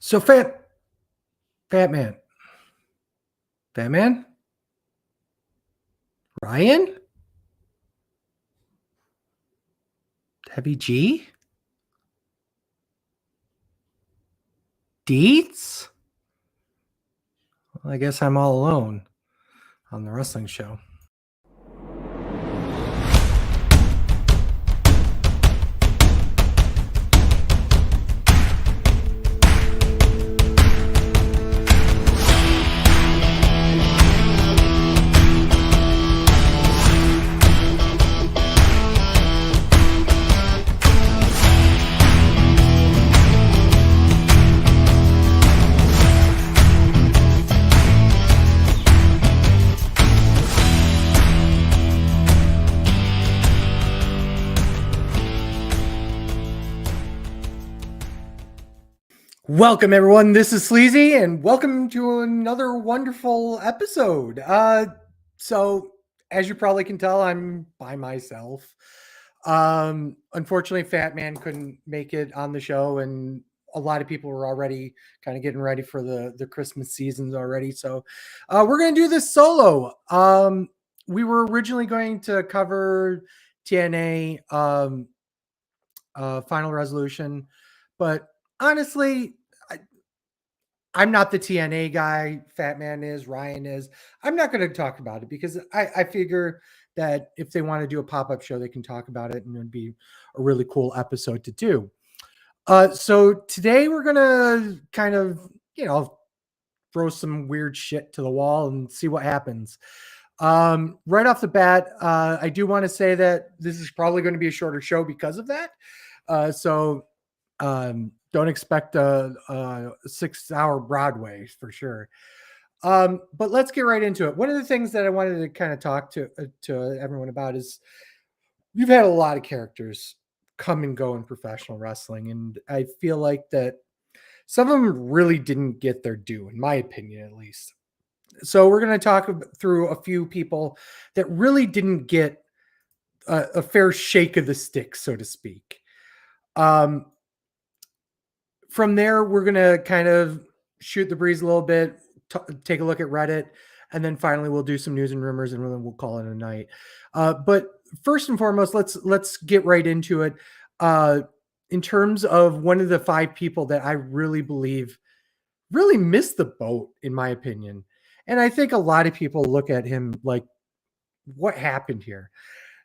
So Fatman, Fatman, Ryan, Heavy G, Deets. Well, I guess I'm all alone on the wrestling show. Welcome, everyone. This is Sleazy, and welcome to another wonderful episode. So as you probably can tell, I'm by myself. Unfortunately, Fat Man couldn't make it on the show, and a lot of people were already kind of getting ready for the Christmas seasons already. So we're gonna do this solo. We were originally going to cover TNA Final Resolution, but honestly, I'm not the TNA guy. Fat Man is, Ryan is. I'm not going to talk about it because I figure that if they want to do a pop up show, they can talk about it and it would be a really cool episode to do. So today we're going to kind of, throw some weird shit to the wall and see what happens. Right off the bat, I do want to say that this is probably going to be a shorter show because of that. So don't expect a 6 hour Broadway for sure. But let's get right into it. One of the things that I wanted to kind of talk to everyone about is we've had a lot of characters come and go in professional wrestling, and I feel like that some of them really didn't get their due, in my opinion, at least. So we're going to talk through a few people that really didn't get a fair shake of the stick, so to speak. From there, we're going to kind of shoot the breeze a little bit, take a look at Reddit, and then finally we'll do some news and rumors, and then we'll call it a night. But first and foremost, let's get right into it. In terms of one of the 5 people that I really believe really missed the boat, in my opinion, and I think a lot of people look at him like, what happened here?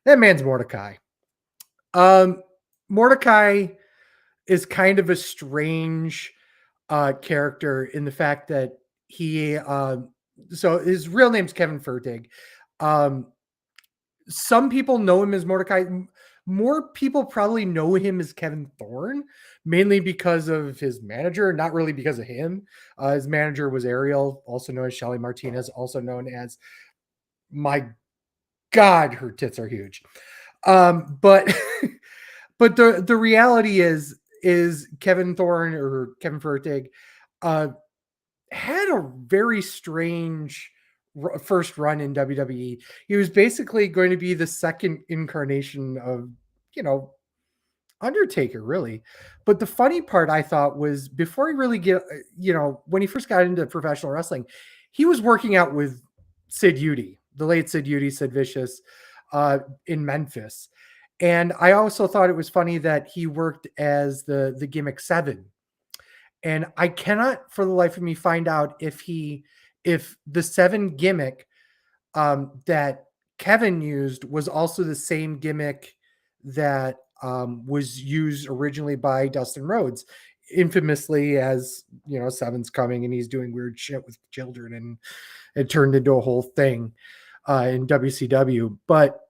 That man's Mordecai. Mordecai is kind of a strange character in the fact that he so his real name's Kevin Furtig. Um, some people know him as Mordecai. More people probably know him as Kevin Thorne, mainly because of his manager, not really because of him. His manager was Ariel, also known as Shelly Martinez, also known as, my God, her tits are huge. But but the reality is Kevin Thorne or Kevin Furtig had a very strange first run in WWE. He was basically going to be the second incarnation of, you know, Undertaker, really. But the funny part I thought was before he really when he first got into professional wrestling, he was working out with Sid Udy, the late Sid Udy, Sid Vicious, in Memphis. And I also thought it was funny that he worked as the gimmick 7. And I cannot for the life of me find out if the 7 gimmick that Kevin used was also the same gimmick that was used originally by Dustin Rhodes, infamously as, Seven's coming and he's doing weird shit with children, and it turned into a whole thing in WCW. But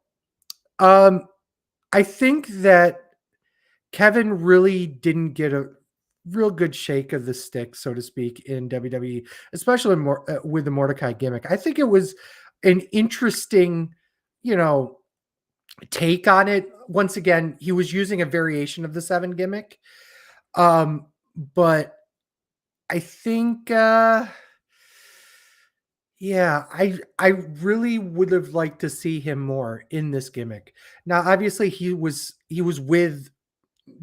I think that Kevin really didn't get a real good shake of the stick, so to speak, in WWE, especially more with the Mordecai gimmick. I think it was an interesting, you know, take on it. Once again, he was using a variation of the 7 gimmick. But I think I really would have liked to see him more in this gimmick. Now, obviously he was with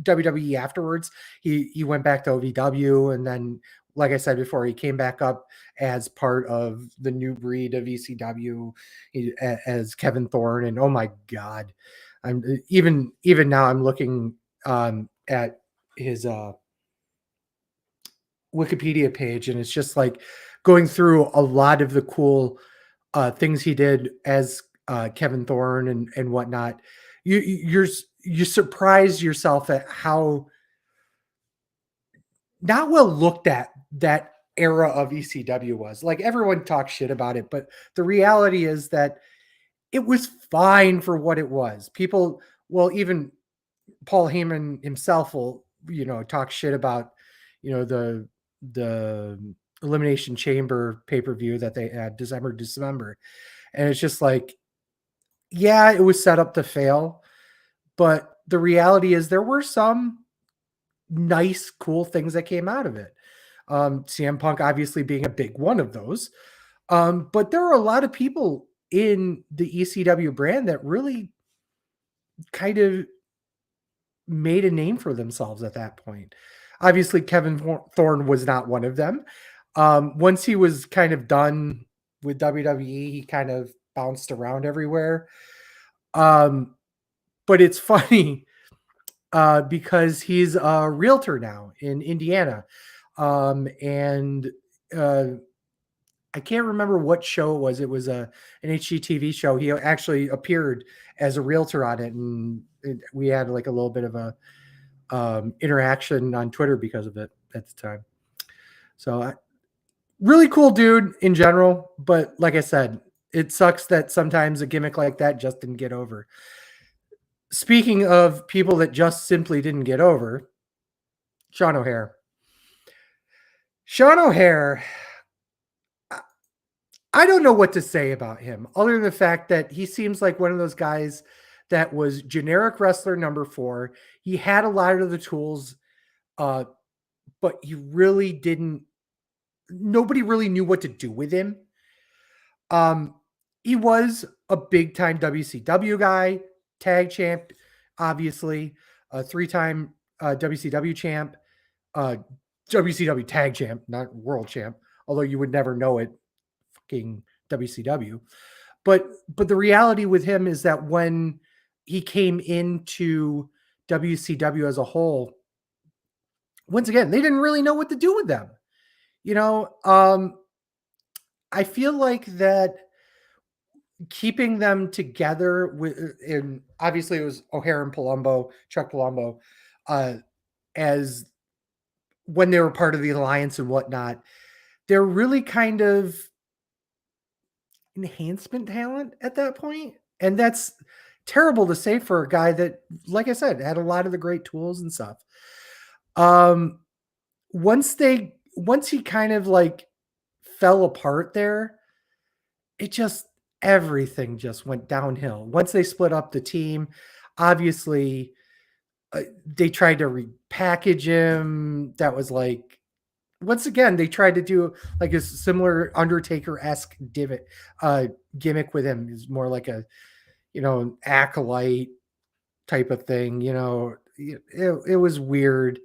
WWE afterwards. He went back to OVW, and then, like I said before, he came back up as part of the new breed of ECW, as Kevin Thorne. And oh my god, I'm even now I'm looking at his Wikipedia page, and it's just like going through a lot of the cool things he did as Kevin Thorne and whatnot. You surprise yourself at how not well looked at that era of ECW was. Like, everyone talks shit about it, but the reality is that it was fine for what it was. People, well, even Paul Heyman himself will, talk shit about, the Elimination Chamber pay-per-view that they had December. And it's just like, yeah, it was set up to fail, but the reality is there were some nice, cool things that came out of it. CM Punk obviously being a big one of those. But there are a lot of people in the ECW brand that really kind of made a name for themselves at that point. Obviously, Kevin Thorne was not one of them. Once he was kind of done with WWE, he kind of bounced around everywhere. But it's funny because he's a realtor now in Indiana. And I can't remember what show it was. It was an HGTV show. He actually appeared as a realtor on it, and we had like a little bit of a interaction on Twitter because of it at the time. So really cool dude in general, but like I said, it sucks that sometimes a gimmick like that just didn't get over. Speaking of people that just simply didn't get over, Sean O'Hare. Sean O'Hare, I don't know what to say about him other than the fact that he seems like one of those guys that was generic wrestler number 4. He had a lot of the tools, but he really didn't. Nobody really knew what to do with him. He was a big time WCW guy, tag champ, obviously, a 3-time WCW champ, uh, WCW tag champ, not world champ, although you would never know it, fucking WCW. But the reality with him is that when he came into WCW as a whole, once again, they didn't really know what to do with them. I feel like that keeping them together and obviously it was O'Hare and Palumbo, Chuck Palumbo, as when they were part of the alliance and whatnot, they're really kind of enhancement talent at that point. And that's terrible to say for a guy that, like I said, had a lot of the great tools and stuff. Once he kind of like fell apart there, everything just went downhill. Once they split up the team, obviously they tried to repackage him. That was like, once again, they tried to do like a similar Undertaker-esque gimmick with him. Is more like a, acolyte type of thing. It was weird.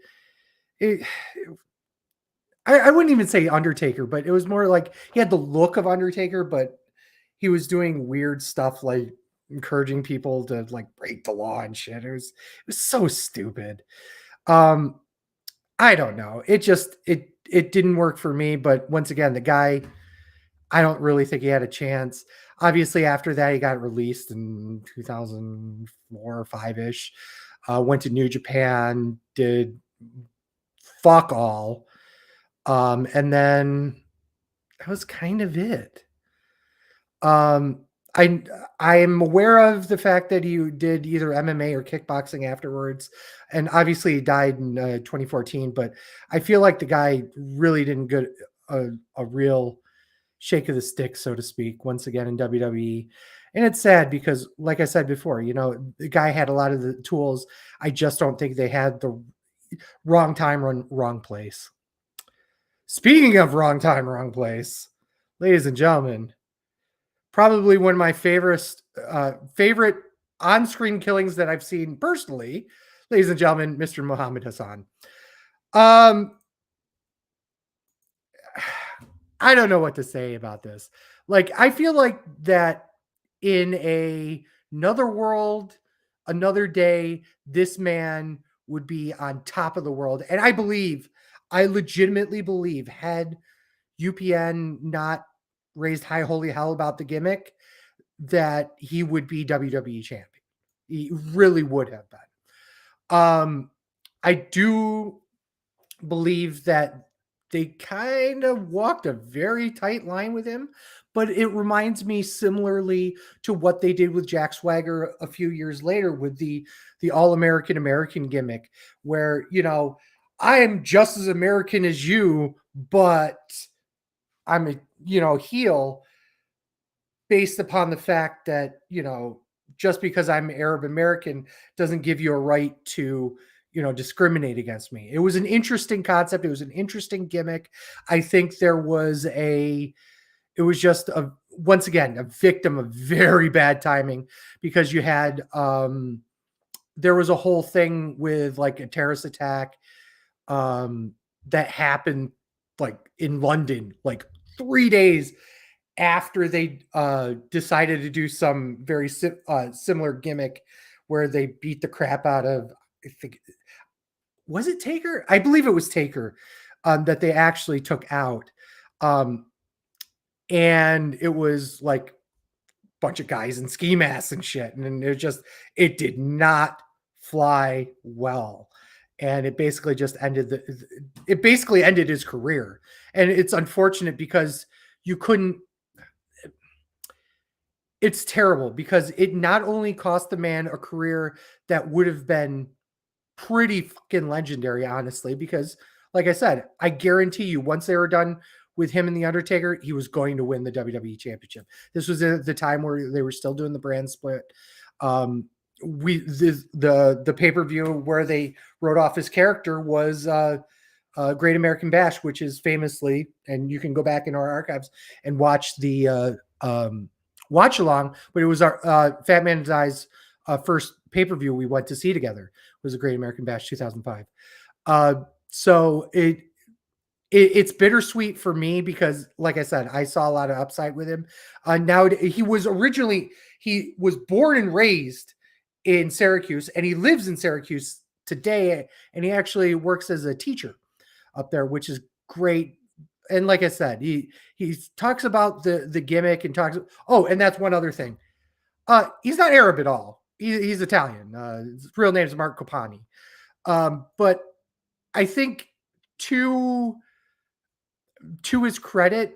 I wouldn't even say Undertaker, but it was more like he had the look of Undertaker, but he was doing weird stuff like encouraging people to like break the law and shit. It was so stupid. I don't know. It didn't work for me, but once again, the guy, I don't really think he had a chance. Obviously, after that, he got released in 2004 or 5-ish. Went to New Japan, did fuck all. And then that was kind of it. I am aware of the fact that he did either MMA or kickboxing afterwards, and obviously he died in 2014. But I feel like the guy really didn't get a real shake of the stick, so to speak, once again in WWE. And it's sad because, like I said before, the guy had a lot of the tools. I just don't think they had the wrong time, wrong place. Speaking of wrong time, wrong place, ladies and gentlemen, probably one of my favorite on-screen killings that I've seen personally. ladies and gentlemen, Mr. Muhammad Hassan. Um, I don't know what to say about this. Like, I feel like that in another world, another day, this man would be on top of the world. And I legitimately believe, had UPN not raised high holy hell about the gimmick, that he would be WWE champion. He really would have been. I do believe that they kind of walked a very tight line with him, but it reminds me similarly to what they did with Jack Swagger a few years later with the All American gimmick, where I am just as American as you, but I'm a heel based upon the fact that just because I'm Arab American doesn't give you a right to discriminate against me. It was an interesting concept. It was an interesting gimmick. I think it was just a once again a victim of very bad timing, because you had there was a whole thing with like a terrorist attack um that happened like in London like 3 days after they decided to do some very similar gimmick where they beat the crap out of, I think, was it Taker? I believe it was Taker, that they actually took out. Um, and it was like a bunch of guys in ski masks and shit. And it did not fly well. And it basically ended his career. And it's unfortunate because you couldn't, it's terrible because it not only cost the man a career that would have been pretty fucking legendary, honestly, because like I said, I guarantee you once they were done with him and The Undertaker, he was going to win the WWE Championship. This was at the time where they were still doing the brand split. The pay-per-view where they wrote off his character was Great American Bash, which is famously, and you can go back in our archives and watch the watch along, but it was our Fat Man and I's first pay-per-view we went to see together. It was a Great American Bash 2005. So it's bittersweet for me because, like I said, I saw a lot of upside with him. Now he was born and raised in Syracuse, and he lives in Syracuse today, and he actually works as a teacher up there, which is great. And like I said, he talks about the gimmick and talks. Oh, and that's one other thing. He's not Arab at all. He's Italian. His real name is Mark Copani. But I think to his credit,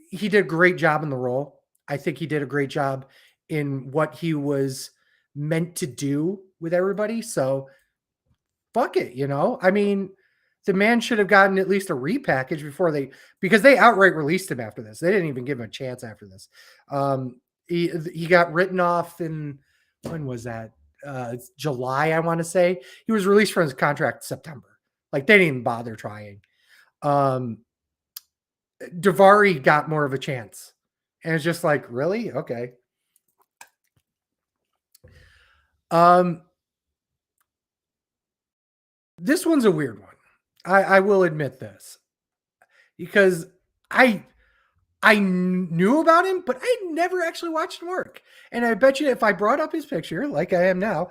he did a great job in the role. I think he did a great job in what he was meant to do with everybody. So fuck it, I mean, the man should have gotten at least a repackage because they outright released him after this. They didn't even give him a chance after this. He got written off in, when was that? July, I want to say. He was released from his contract in September. Like, they didn't even bother trying. Davari got more of a chance. And it's just like, really? Okay. This one's a weird one. I will admit this, because I knew about him, but I never actually watched him work. And I bet you if I brought up his picture, like I am now,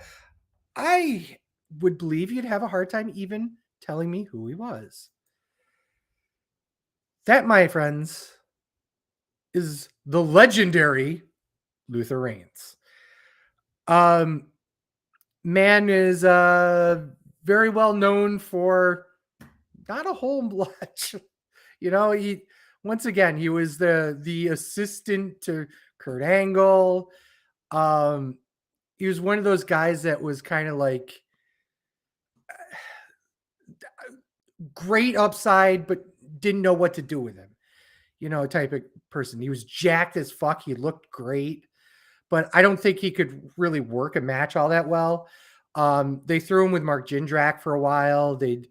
I would believe you'd have a hard time even telling me who he was. That, my friends, is the legendary Luther Reigns. Man is very well known for not a whole lot. He once again, he was the assistant to Kurt Angle. He was one of those guys that was kind of like great upside, but didn't know what to do with him. Type of person. He was jacked as fuck. He looked great, but I don't think he could really work a match all that well. They threw him with Mark Jindrak for a while. They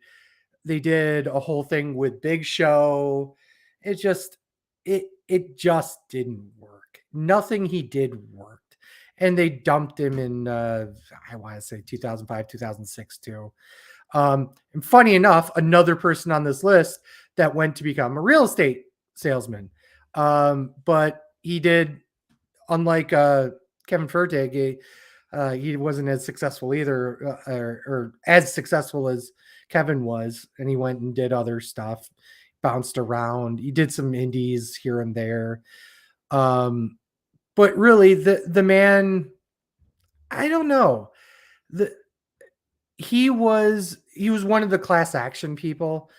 did a whole thing with Big Show. It just didn't work. Nothing he did worked. and they dumped him in I want to say 2005, 2006 too. And funny enough, another person on this list that went to become a real estate salesman. But he did, unlike Kevin Furtig, he wasn't as successful either, or as successful as Kevin was. And he went and did other stuff, bounced around. He did some indies here and there. Um, but really, the man, I don't know. The he was one of the class action people,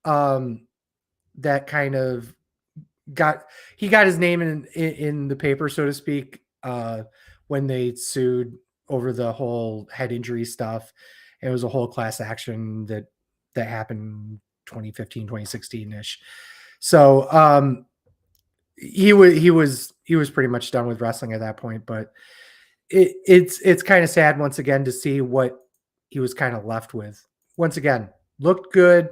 um, that kind of got he got his name in the paper, so to speak, when they sued over the whole head injury stuff. It was a whole class action that happened 2015, 2016 ish. So he was pretty much done with wrestling at that point. But it's kind of sad once again to see what he was kind of left with. Once again, looked good,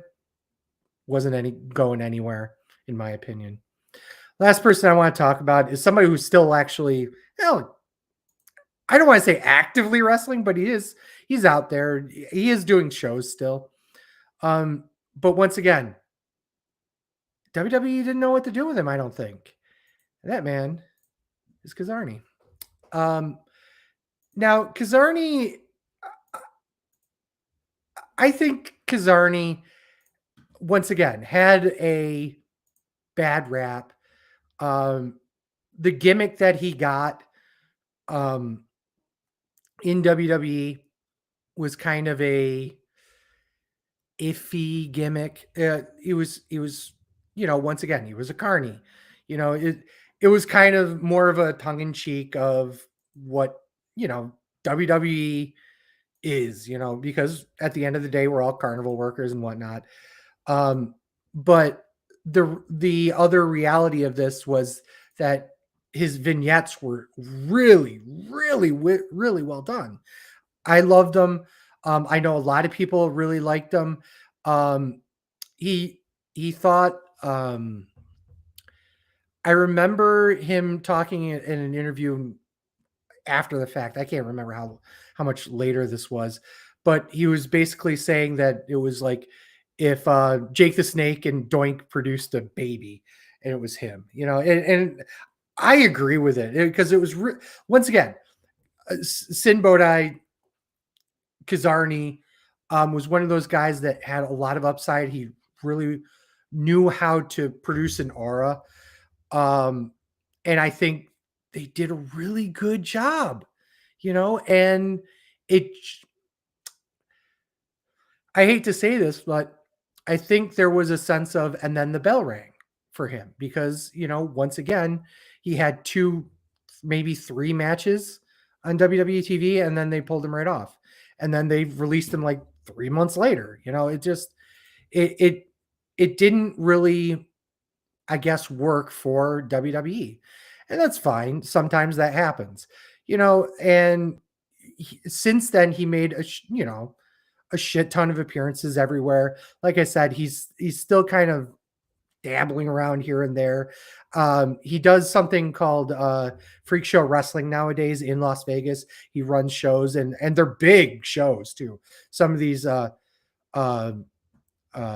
wasn't any going anywhere, in my opinion. Last person I want to talk about is somebody who's still actually, I don't want to say actively wrestling, but he's out there. He is doing shows still. But once again, WWE didn't know what to do with him, I don't think. That man is Kazarni. Um, Now, Kazarni, I think Kazarni, once again, had a bad rap. Um, the gimmick that he got um, in WWE was kind of a iffy gimmick. It was, once again, he was a carny. It was kind of more of a tongue in cheek of what you know WWE is, because at the end of the day, we're all carnival workers and whatnot. Um, but the other reality of this was that his vignettes were really, really, really well done. I loved them. I know a lot of people really liked them. Um, he he thought. I remember him talking in an interview after the fact. I can't remember how much later this was, but he was basically saying that it was like if Jake the Snake and Doink produced a baby, and it was him, and I agree with it because it was once again, Sin Bodai Kazarni was one of those guys that had a lot of upside. He really knew how to produce an aura. Um, and I think they did a really good job, and it, I hate to say this, but I think there was a sense of, and then the bell rang for him because, once again, he had two, maybe three matches on WWE TV, and then they pulled him right off. And then they released him like 3 months later. It just, it, it didn't really, I guess, work for WWE. And that's fine. Sometimes that happens, and since then he made a shit ton of appearances everywhere. Like I said, he's still kind of dabbling around here and there. He does something called Freak Show Wrestling nowadays in Las Vegas. He runs shows, and they're big shows too. Some of these uh,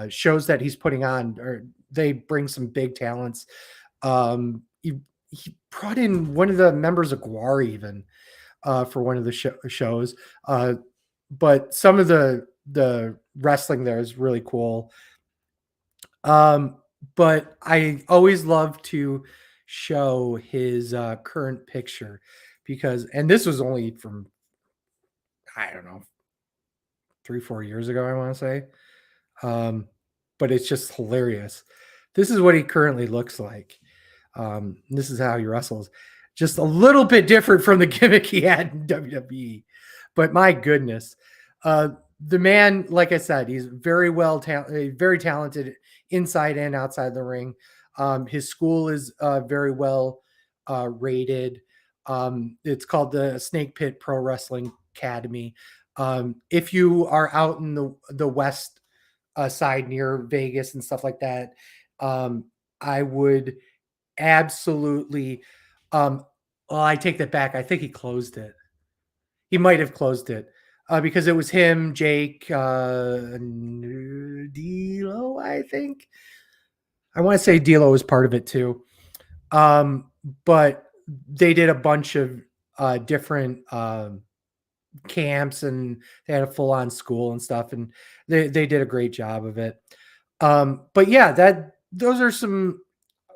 shows that he's putting on, or they bring some big talents. He brought in one of the members of Guar even for one of the shows. But some of the wrestling there is really cool. But I always love to show his current picture because, and this was only from, I don't know, 3-4 years ago, I want to say. But it's just hilarious. This is what he currently looks like. This is how he wrestles. Just a little bit different from the gimmick he had in WWE. But my goodness, the man, like I said, he's very talented inside and outside the ring. His school is very well rated. It's called the Snake Pit Pro Wrestling Academy. If you are out in the west side near Vegas and stuff like that, I would absolutely. Um, Oh, I take that back. I think he closed it. He might have closed it because it was him, Jake, and D'Lo. I think I want to say D'Lo was part of it too. Um, but they did a bunch of different camps, and they had a full on school and stuff, and they did a great job of it. But yeah, that those are some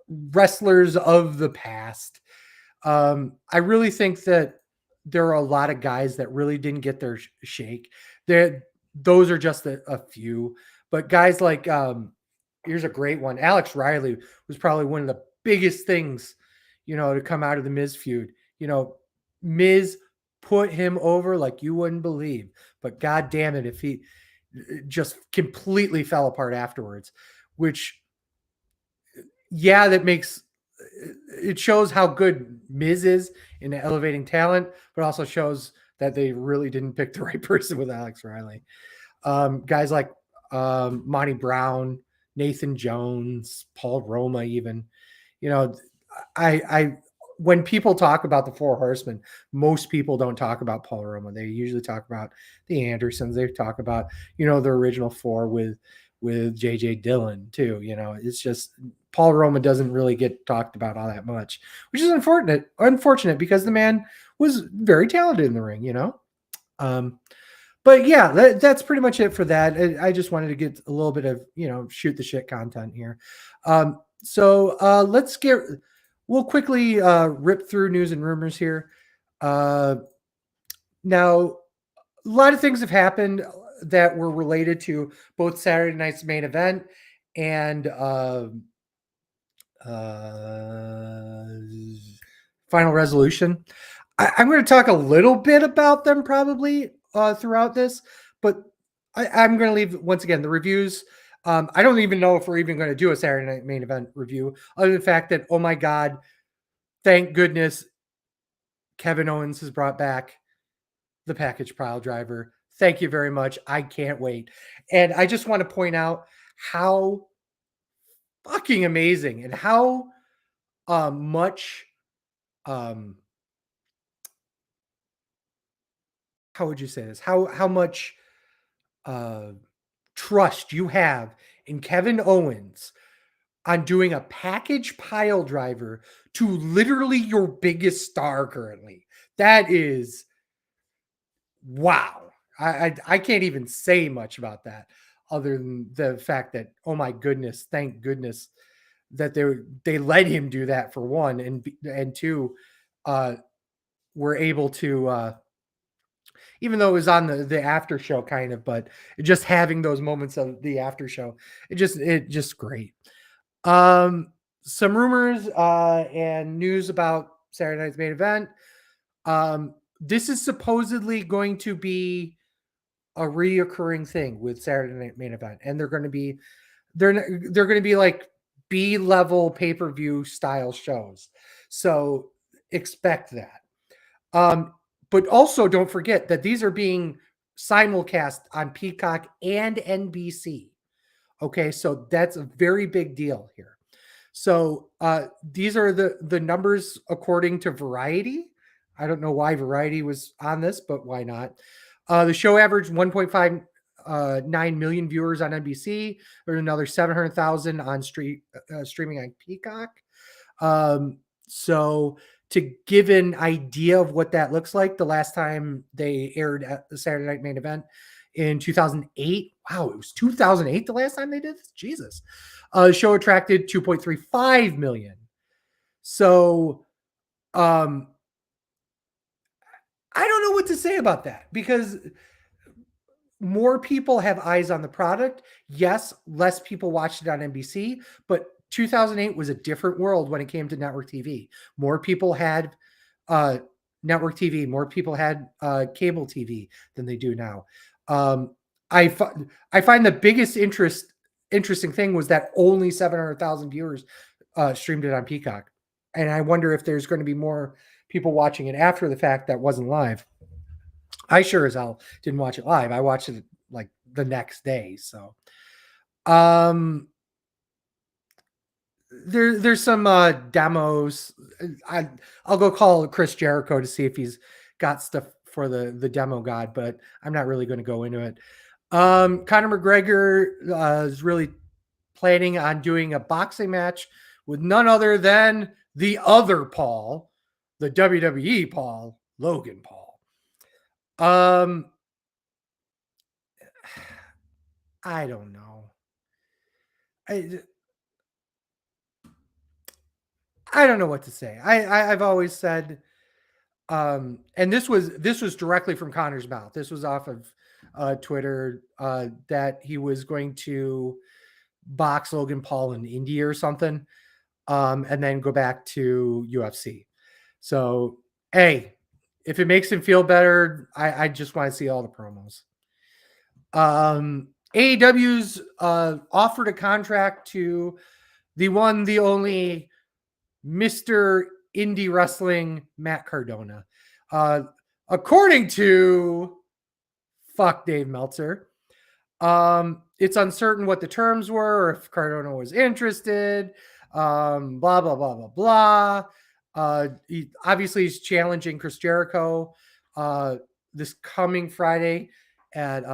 wrestlers of the past. I really think that there are a lot of guys that really didn't get their shake. There, those are just a few, but guys like here's a great one. Alex Riley was probably one of the biggest things, to come out of the Miz feud. Miz put him over like you wouldn't believe. But god damn it, if he just completely fell apart afterwards, which yeah, that makes it shows how good Miz is in elevating talent, but also shows that they really didn't pick the right person with Alex Riley. Guys like Monty Brown, Nathan Jones, Paul Roma, even. You know, I when people talk about the Four Horsemen, most people don't talk about Paul Roma. They usually talk about the Andersons. They talk about the original four with JJ Dillon too. It's just Paul Roma doesn't really get talked about all that much, which is unfortunate because the man was very talented in the ring. Um, but yeah, that's pretty much it for that. I just wanted to get a little bit of shoot the shit content here. So we'll quickly rip through news and rumors here. Uh, Now, a lot of things have happened that were related to both Saturday night's main event and uh, Final Resolution. I'm going to talk a little bit about them probably throughout this, but I'm going to leave once again the reviews. I don't even know if we're even going to do a Saturday night main event review, other than the fact that, oh my God, thank goodness Kevin Owens has brought back the package pile driver. Thank you very much. I can't wait. And I just want to point out how fucking amazing and how much, um, how would you say this? How much uh, trust you have in Kevin Owens on doing a package pile driver to literally your biggest star currently. That is wow. I can't even say much about that other than the fact that, oh my goodness, thank goodness that they let him do that for one, and two, uh were able to even though it was on the after show kind of, but just having those moments of the after show, it just great. Um, some rumors and news about Saturday night's main event. This is supposedly going to be a reoccurring thing with Saturday night main event, and they're going to be like B-level pay-per-view style shows. So expect that. Um, but also don't forget that these are being simulcast on Peacock and NBC. Okay, so that's a very big deal here. So these are the numbers according to Variety. I don't know why Variety was on this, but why not? The show averaged 1.59 million viewers on NBC. There's another 700,000 on streaming on Peacock. So to give an idea of what that looks like, the last time they aired at the Saturday Night Main Event in 2008. Wow, it was 2008 the last time they did this? Jesus. The show attracted 2.35 million. So I don't know what to say about that because more people have eyes on the product. Yes, less people watched it on NBC, but 2008 was a different world when it came to network TV. More people had uh, network TV. More people had cable TV than they do now. Um, I find the biggest interesting thing was that only 700,000 viewers streamed it on Peacock, and I wonder if there's going to be more people watching it after the fact that wasn't live. I sure as hell didn't watch it live. I watched it like the next day. So, um, there's some demos. I I'll go call Chris Jericho to see if he's got stuff for the demo god, but I'm not really going to go into it. Conor McGregor is really planning on doing a boxing match with none other than the other Paul, the WWE Paul, Logan Paul. Um, I don't know. I I don't know what to say. I've always said, and this was directly from Connor's mouth. This was off of Twitter, that he was going to box Logan Paul in India or something, and then go back to UFC. So, hey, if it makes him feel better, I just want to see all the promos. AEW's offered a contract to the one, the only Mr. Indie Wrestling, Matt Cardona. Uh, According to fuck Dave Meltzer, it's uncertain what the terms were, or if Cardona was interested. Blah blah blah blah blah. Obviously, he's challenging Chris Jericho this coming Friday at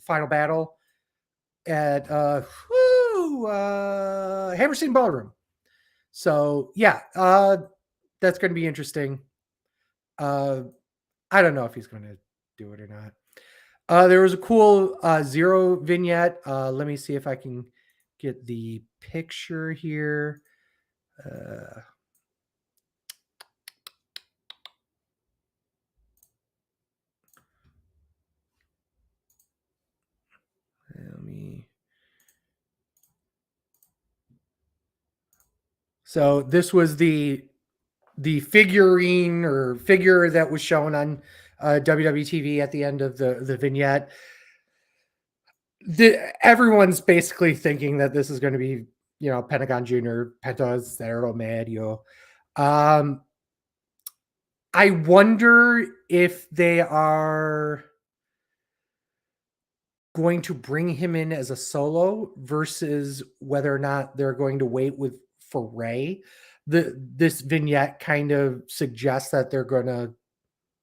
Final Battle at Hammerstein Ballroom. So yeah, that's going to be interesting. Uh, I don't know if he's going to do it or not. There was a cool Zero vignette. Let me see if I can get the picture here. Let me. So this was the figurine or figure that was shown on WWE TV at the end of the vignette. Everyone's basically thinking that this is going to be, Pentagon Junior, Penta Zero Medio. I wonder if they are going to bring him in as a solo versus whether or not they're going to wait for Ray. This vignette kind of suggests that they're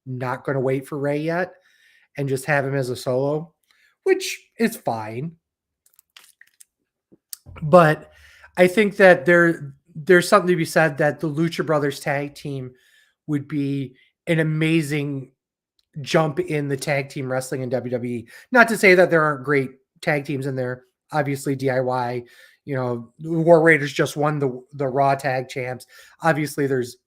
not gonna wait for Ray yet and just have him as a solo, which is fine. But I think that there's something to be said that the Lucha Brothers tag team would be an amazing jump in the tag team wrestling in WWE. Not to say that there aren't great tag teams in there. Obviously, DIY, the War Raiders just won the Raw Tag Champs. Obviously, there's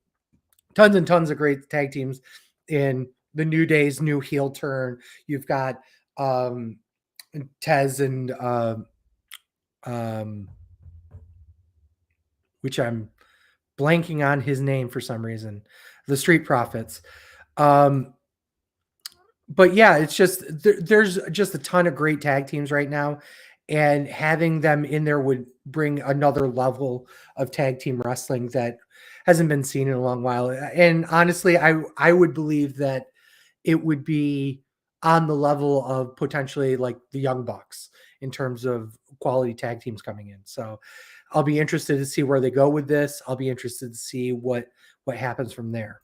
tons and tons of great tag teams in the New Day's new heel turn. You've got Tez and which I'm blanking on his name for some reason, the Street Profits. But yeah, it's just there's just a ton of great tag teams right now, and having them in there would bring another level of tag team wrestling that hasn't been seen in a long while. And honestly, I would believe that it would be on the level of potentially like the Young Bucks in terms of quality tag teams coming in. So I'll be interested to see where they go with this. I'll be interested to see what happens from there.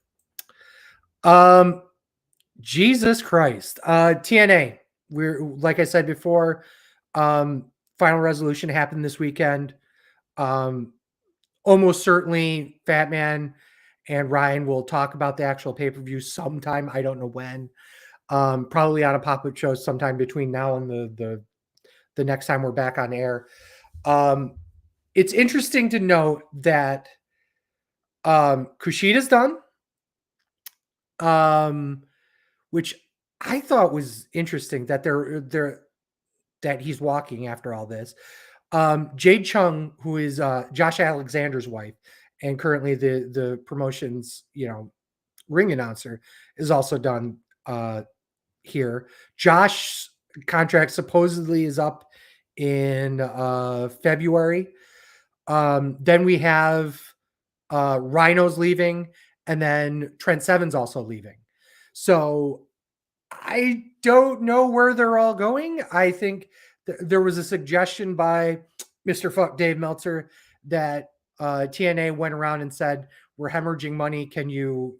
Jesus Christ. TNA. We're like I said before, final resolution happened this weekend. Almost certainly Fatman and Ryan will talk about the actual pay-per-view sometime. I don't know when. Probably on a pop-up show sometime between now and the next time we're back on air. It's interesting to note that Kushida's done. Which I thought was interesting that that he's walking after all this. Jade Chung, who is Josh Alexander's wife, and currently the promotion's ring announcer, is also done here. Josh's contract supposedly is up in February. Then we have Rhino's leaving, and then Trent Seven's also leaving. So I don't know where they're all going. I think there was a suggestion by Mr. Fuck Dave Meltzer that TNA went around and said, "We're hemorrhaging money. Can you,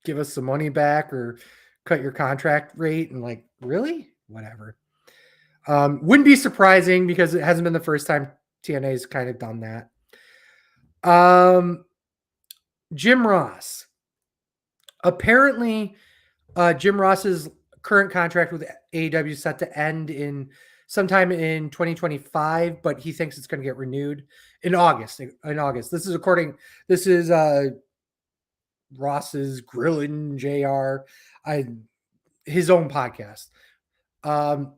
give us some money back or cut your contract rate?" And like, really? Whatever. Wouldn't be surprising because it hasn't been the first time TNA's kind of done that. Jim Ross. Apparently, Jim Ross's current contract with AEW is set to end in sometime in 2025, but he thinks it's going to get renewed in August. In August, this is according. This is Ross's Grillin' Jr. His own podcast. Um,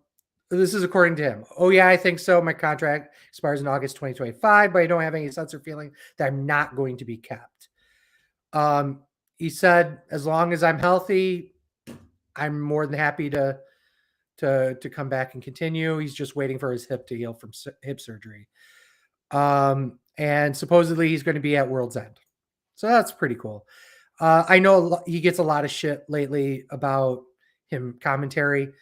this is according to him. Oh yeah, I think so. My contract expires in August 2025, but I don't have any sense or feeling that I'm not going to be kept. He said, as long as I'm healthy, I'm more than happy to come back and continue. He's just waiting for his hip to heal from hip surgery. And supposedly he's going to be at World's End. So that's pretty cool. I know he gets a lot of shit lately about him commentating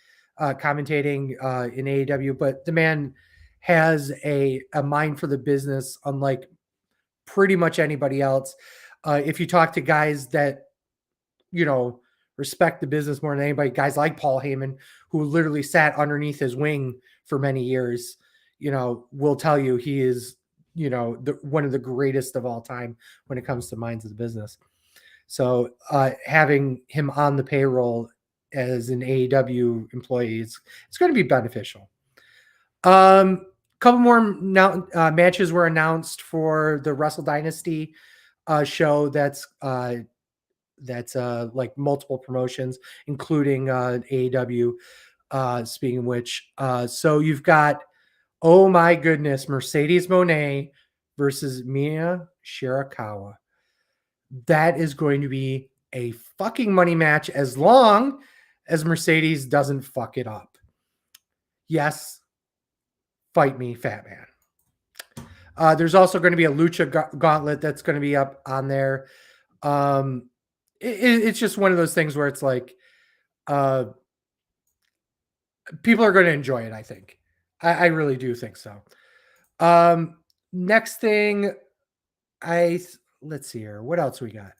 in AEW, but the man has a mind for the business, unlike pretty much anybody else. If you talk to guys that, respect the business more than anybody, guys like Paul Heyman, who literally sat underneath his wing for many years, will tell you he is, one of the greatest of all time when it comes to minds of the business. So having him on the payroll as an AEW employee, it's going to be beneficial. Couple more matches were announced for the Wrestle Dynasty show. That's like multiple promotions, including AEW. Speaking of which, so you've got, oh my goodness, Mercedes Moné versus Mia Shirakawa. That is going to be a fucking money match as long as Mercedes doesn't fuck it up. Yes, fight me, Fat Man. There's also going to be a Lucha Gauntlet that's going to be up on there. It's just one of those things where it's like, people are going to enjoy it. I think. I really do think so. Next thing, let's see here. What else we got?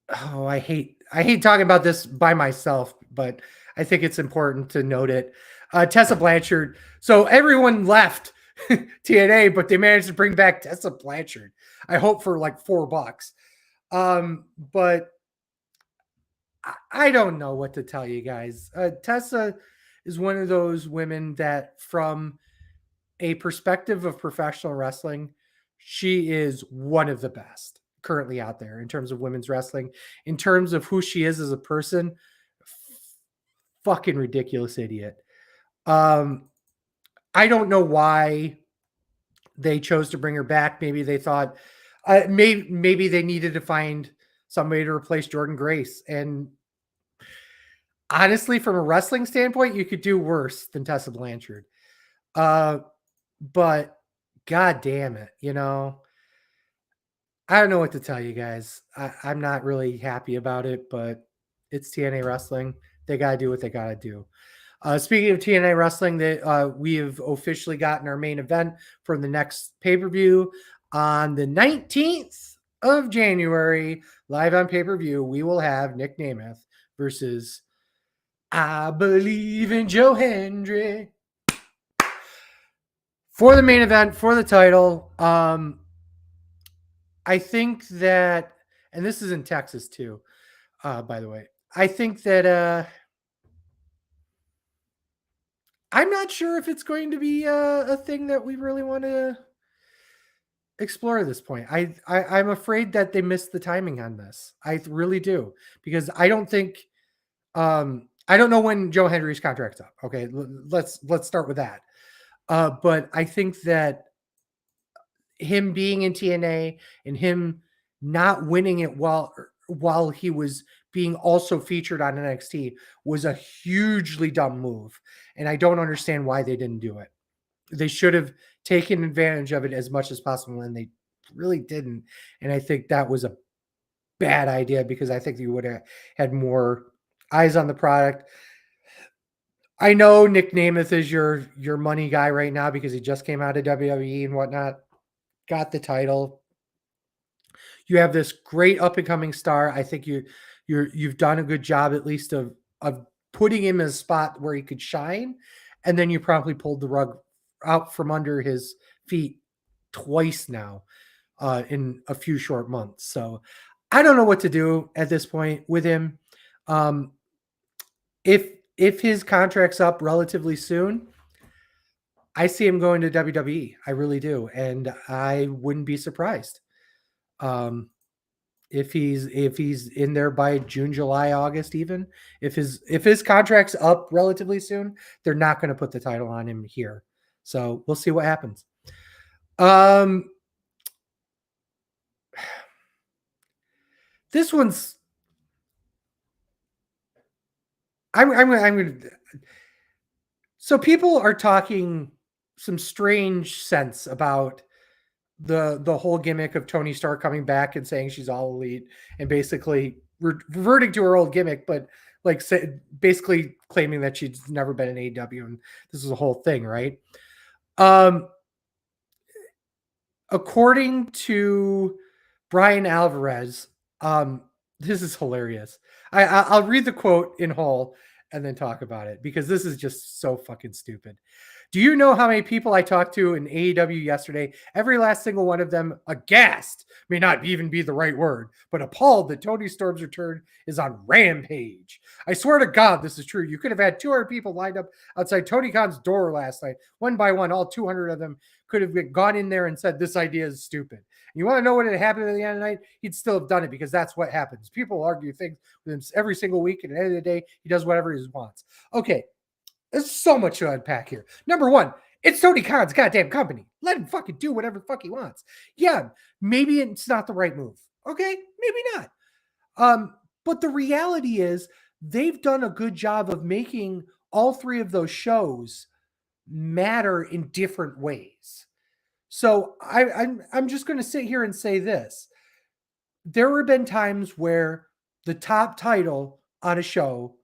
I hate talking about this by myself, but I think it's important to note it. Tessa Blanchard. So everyone left TNA, but they managed to bring back Tessa Blanchard. I hope for like $4. But I don't know what to tell you guys. Tessa is one of those women that, from a perspective of professional wrestling, she is one of the best currently out there in terms of women's wrestling. In terms of who she is as a person, fucking ridiculous idiot. I don't know why they chose to bring her back. Maybe they thought, maybe they needed to find somebody to replace Jordan Grace. And honestly, from a wrestling standpoint, you could do worse than Tessa Blanchard. But god damn it, I don't know what to tell you guys. I'm not really happy about it, but it's TNA Wrestling. They got to do what they got to do. Speaking of TNA Wrestling, we have officially gotten our main event for the next pay-per-view on the 19th of January. Live on pay-per-view, we will have Nick Nemeth versus I Believe in Joe Hendry for the main event, for the title. I think that, and this is in Texas too, by the way. I think that I'm not sure if it's going to be a thing that we really want to explore at this point. I'm afraid that they missed the timing on this. I really do, because I don't think, I don't know when Joe Hendry's contract's up. Okay, let's start with that. But I think that him being in TNA and him not winning it while he was being also featured on NXT was a hugely dumb move. And I don't understand why they didn't do it. They should have taken advantage of it as much as possible, and they really didn't. And I think that was a bad idea, because I think you would have had more eyes on the product. I know Nick Namath is your money guy right now because he just came out of WWE and whatnot. Got the title. You have this great up and coming star. I think you've done a good job at least of putting him in a spot where he could shine, and then you promptly pulled the rug out from under his feet twice now in a few short months. So I don't know what to do at this point with him. Um, if his contract's up relatively soon, I see him going to WWE. I really do, and I wouldn't be surprised. Um, if he's in there by June, July, August, even if his contract's up relatively soon, they're not going to put the title on him here. So we'll see what happens. Um, this one's I'm going to. So people are talking some strange sense about the whole gimmick of Tony Stark coming back and saying she's all elite and basically reverting to her old gimmick, but like basically claiming that she's never been in AEW and this is a whole thing, right? Um, according to Brian Alvarez, this is hilarious. I'll read the quote in whole and then talk about it because this is just so fucking stupid. Do you know how many people I talked to in AEW yesterday? Every last single one of them aghast, may not even be the right word, but appalled that Tony Storm's return is on Rampage. I swear to God, this is true. You could have had 200 people lined up outside Tony Khan's door last night, one by one. All 200 of them could have gone in there and said, "This idea is stupid." You want to know what had happened at the end of the night? He'd still have done it because that's what happens. People argue things with him every single week, and at the end of the day, he does whatever he wants. Okay, there's so much to unpack here. Number one, it's Tony Khan's goddamn company. Let him fucking do whatever the fuck he wants. Yeah, maybe it's not the right move. Okay, maybe not. But the reality is they've done a good job of making all three of those shows matter in different ways. So I'm just going to sit here and say this: there have been times where the top title on a show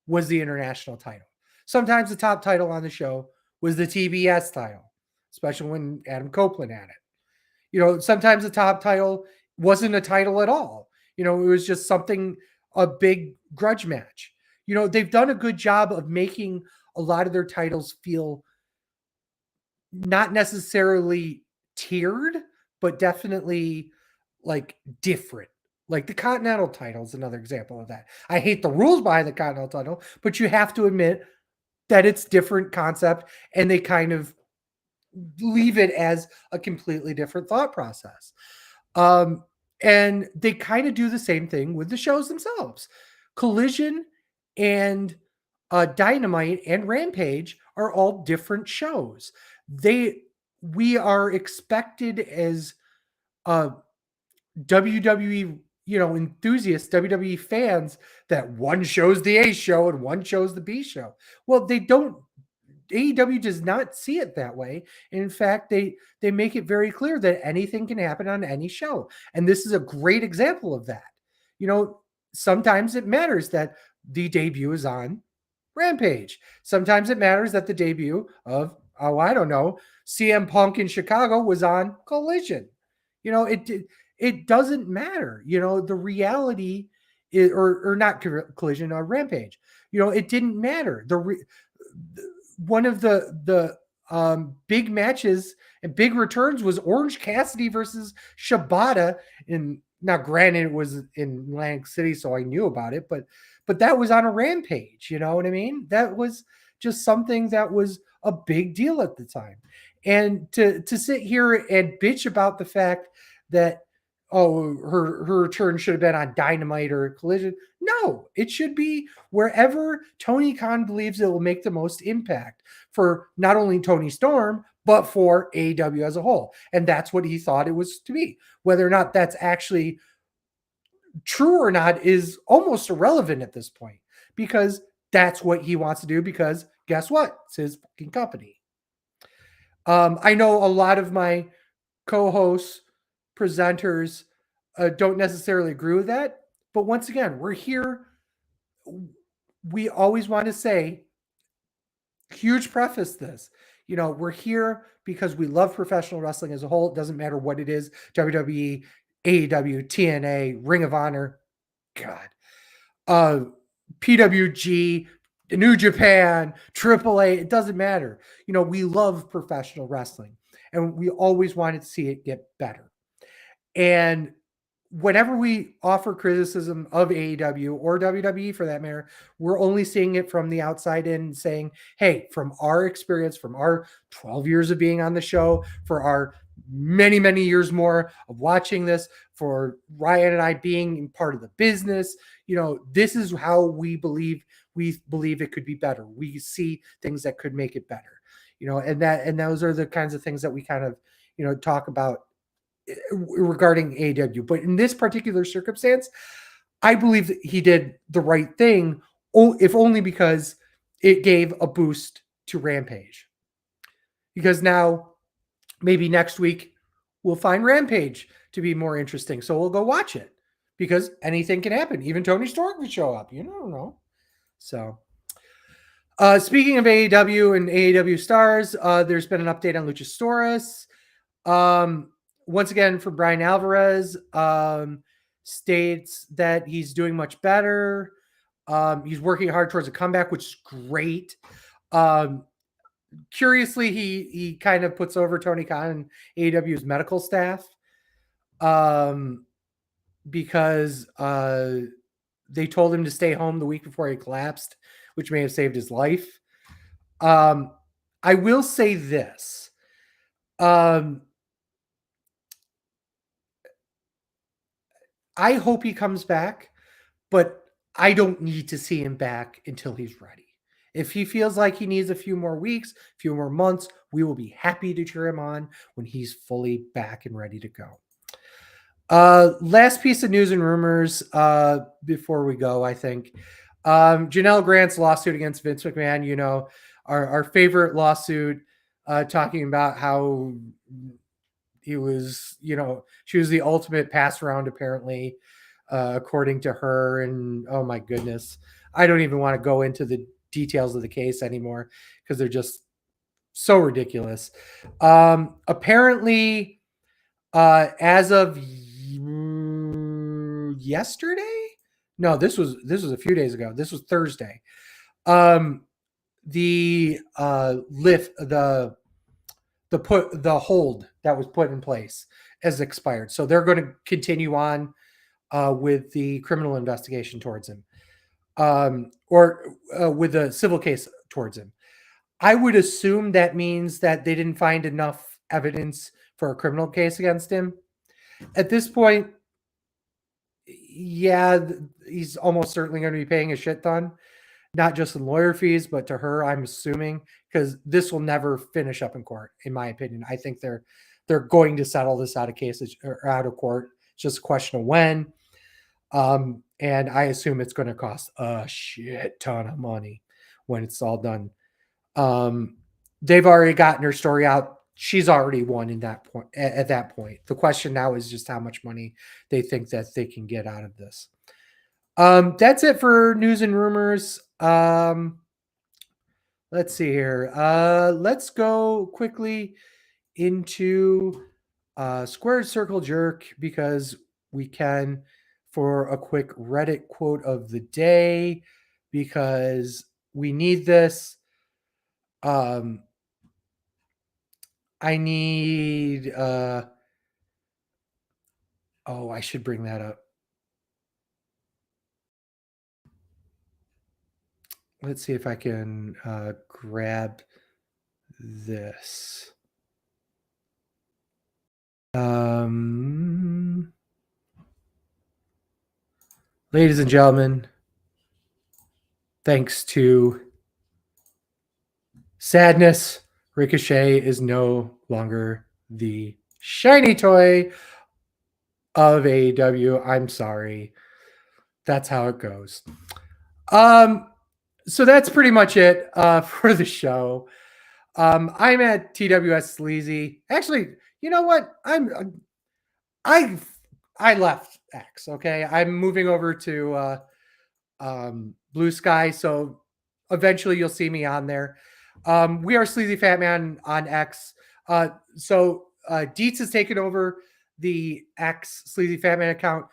was the international title. Sometimes the top title on the show was the TBS title, especially when Adam Copeland had it. Sometimes the top title wasn't a title at all. It was just something, a big grudge match. They've done a good job of making a lot of their titles feel not necessarily tiered, but definitely like different. Like the Continental title is another example of that. I hate the rules behind the Continental title, but you have to admit that it's different concept and they kind of leave it as a completely different thought process. Um, and they kind of do the same thing with the shows themselves. Collision and Dynamite and Rampage are all different shows. We are expected as uh, WWE, enthusiasts, WWE fans, that one shows the A show and one shows the B show. Well, they don't. AEW does not see it that way. In fact, they make it very clear that anything can happen on any show, and this is a great example of that. You know, Sometimes it matters that the debut is on Rampage. Sometimes it matters that the debut of, oh, I don't know, CM Punk in Chicago was on Collision. It doesn't matter. The reality is, or not Collision, or Rampage. It didn't matter. One of the big matches and big returns was Orange Cassidy versus Shibata. And now, granted, it was in Atlantic City, so I knew about it, but that was on a Rampage. You know what I mean? That was just something that was a big deal at the time. And to sit here and bitch about the fact that, oh, her return should have been on Dynamite or Collision. No, it should be wherever Tony Khan believes it will make the most impact for not only Tony Storm, but for AEW as a whole. And that's what he thought it was to be. Whether or not that's actually true or not is almost irrelevant at this point, because that's what he wants to do, because guess what? It's his fucking company. I know a lot of my co-hosts, presenters don't necessarily agree with that. But once again, we're here. we always want to say, huge preface this, we're here because we love professional wrestling as a whole. It doesn't matter what it is: WWE, AEW, TNA, Ring of Honor, God, uh, PWG, New Japan, AAA. It doesn't matter. We love professional wrestling, and we always wanted to see it get better. And whenever we offer criticism of AEW or WWE for that matter, we're only seeing it from the outside in, saying, hey, from our experience, from our 12 years of being on the show, for our many, many years more of watching this, for Ryan and I being part of the business, this is how we believe it could be better. We see things that could make it better. And those are the kinds of things that we kind of, talk about regarding AW. But in this particular circumstance, I believe that he did the right thing, if only because it gave a boost to Rampage. Because now, maybe next week, we'll find Rampage to be more interesting. So we'll go watch it, because anything can happen. Even Tony Storm could show up. You don't know. So, speaking of AEW and AEW stars, there's been an update on Luchasaurus. Once again, for Brian Alvarez, states that he's doing much better. He's working hard towards a comeback, which is great. Curiously, he kind of puts over Tony Khan and AEW's medical staff, because they told him to stay home the week before he collapsed, which may have saved his life. I will say this. I hope he comes back, but I don't need to see him back until he's ready. If he feels like he needs a few more weeks, a few more months, we will be happy to cheer him on when he's fully back and ready to go. Last piece of news and rumors before we go, I think. Janelle Grant's lawsuit against Vince McMahon, our favorite lawsuit, talking about how he was, she was the ultimate pass around, apparently, according to her. And oh my goodness, I don't even want to go into the details of the case anymore, because they're just so ridiculous. Apparently, as of yesterday, no, this was a few days ago. This was Thursday. The hold that was put in place has expired, so they're going to continue on with the criminal investigation towards him, or with a civil case towards him. I would assume that means that they didn't find enough evidence for a criminal case against him. At this point, yeah, he's almost certainly going to be paying a shit ton, not just in lawyer fees, but to her, I'm assuming, because this will never finish up in court, in my opinion. I think they're going to settle this out of cases or out of court. It's just a question of when. And I assume it's going to cost a shit ton of money when it's all done. They've already gotten her story out. She's already won in that point. At that point, the question now is just how much money they think that they can get out of this. That's it for news and rumors. Let's see here. Let's go quickly into Squared Circle Jerk, because we can, for a quick Reddit quote of the day, because we need this. I need I should bring that up. Let's see if I can grab this. Ladies and gentlemen, thanks to sadness, Ricochet is no longer the shiny toy of AEW. I'm sorry. That's how it goes. So that's pretty much it for the show. I'm at TWS Sleazy. Actually, you know what? I left X. Okay, I'm moving over to Blue Sky. So eventually you'll see me on there. We are Sleazy Fatman on X. Dietz has taken over the X Sleazy Fatman account.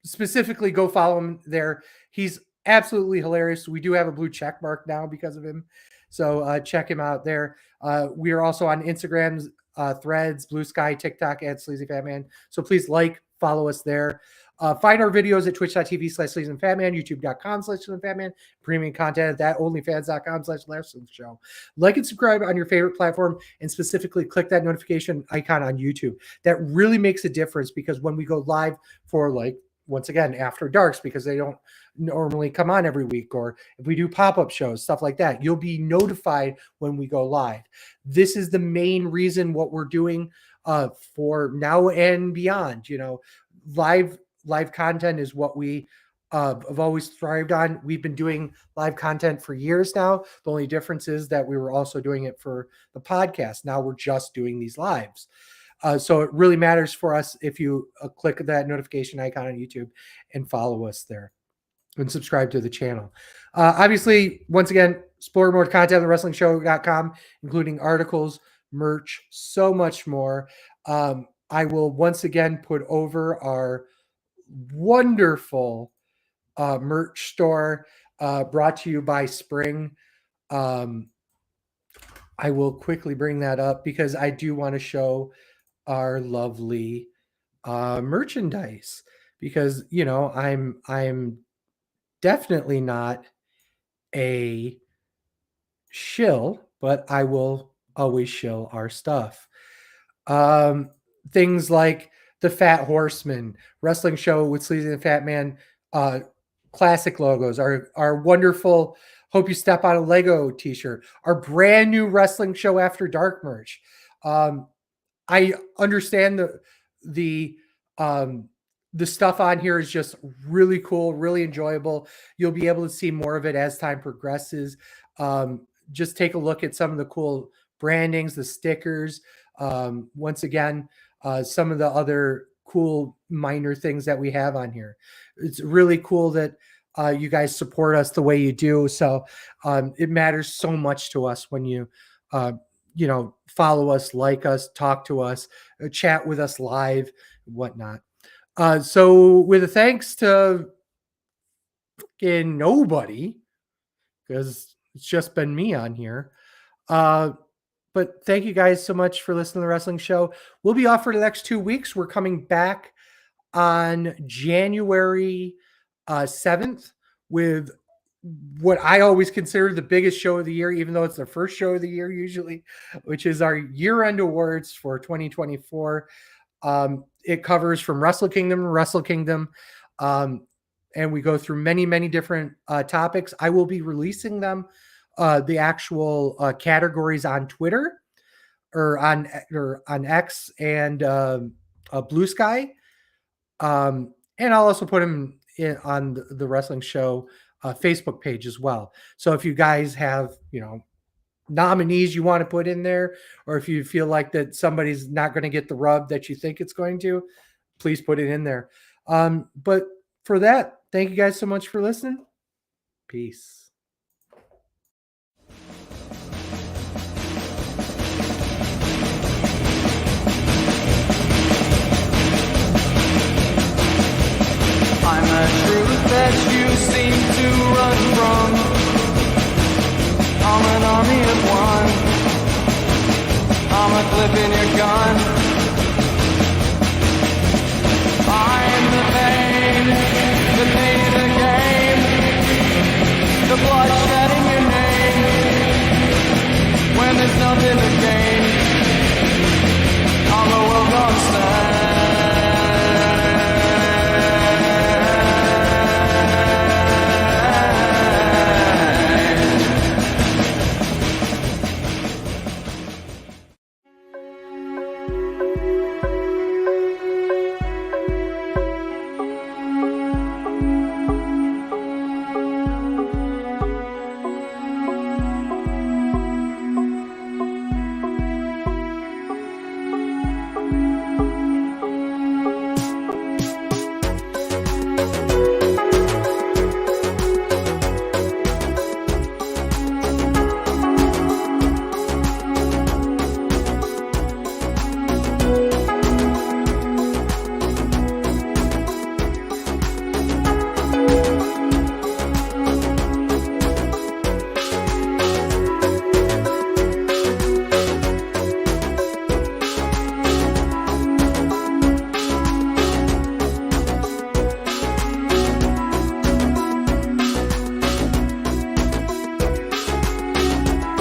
Specifically, go follow him there. He's absolutely hilarious. We do have a blue check mark now because of him. So check him out there. We are also on Instagram, Threads, Blue Sky, TikTok at Sleazy Fatman. So please follow us there. Find our videos at twitch.tv/sleazyandfatman, youtube.com/sleazyandfatman, premium content at that, onlyfans.com/show. Like and subscribe on your favorite platform, and specifically click that notification icon on YouTube. That really makes a difference, because when we go live for, like, once again, After Darks, because they don't normally come on every week, or if we do pop-up shows, stuff like that, you'll be notified when we go live. This is the main reason what we're doing for now and beyond. Live content is what we have always thrived on. We've been doing live content for years now. The only difference is that we were also doing it for the podcast. Now we're just doing these lives. So it really matters for us if you click that notification icon on YouTube and follow us there and subscribe to the channel. Obviously, once again, explore more content on thewrestlingshow.com, including articles, merch, so much more. I will once again put over our wonderful merch store brought to you by Spring. I will quickly bring that up because I do want to show our lovely merchandise, because I'm definitely not a shill, but I will always shill our stuff. Things like the Fat Horseman, Wrestling Show with Sleazy and Fatman, classic logos, our wonderful Hope You Step on a Lego t-shirt, our brand new Wrestling Show After Dark merch. I understand the stuff on here is just really cool, really enjoyable. You'll be able to see more of it as time progresses. Just take a look at some of the cool brandings, the stickers. Once again, some of the other cool minor things that we have on here. It's really cool that you guys support us the way you do. So it matters so much to us when you follow us, like us, talk to us, chat with us live, whatnot. So with a thanks to fucking nobody, because it's just been me on here. But thank you guys so much for listening to the Wrestling Show. We'll be off for the next 2 weeks. We're coming back on January 7th with what I always consider the biggest show of the year, even though it's the first show of the year usually, which is our year-end awards for 2024. It covers from Wrestle Kingdom to Wrestle Kingdom, and we go through many, many different topics. I will be releasing them, the actual categories on Twitter or on X and Blue Sky, and I'll also put them on the Wrestling Show Facebook page as well. So if you guys have nominees you want to put in there, or if you feel like that somebody's not going to get the rub that you think it's going to, please put it in there. But for that, thank you guys so much for listening. Peace. I'm a truth that you seem to run from. I'm an army of one. I'm a clip in your gun. I'm the pain of the game. The blood shedding your name. When there's nothing to gain, I'm a well-gone star.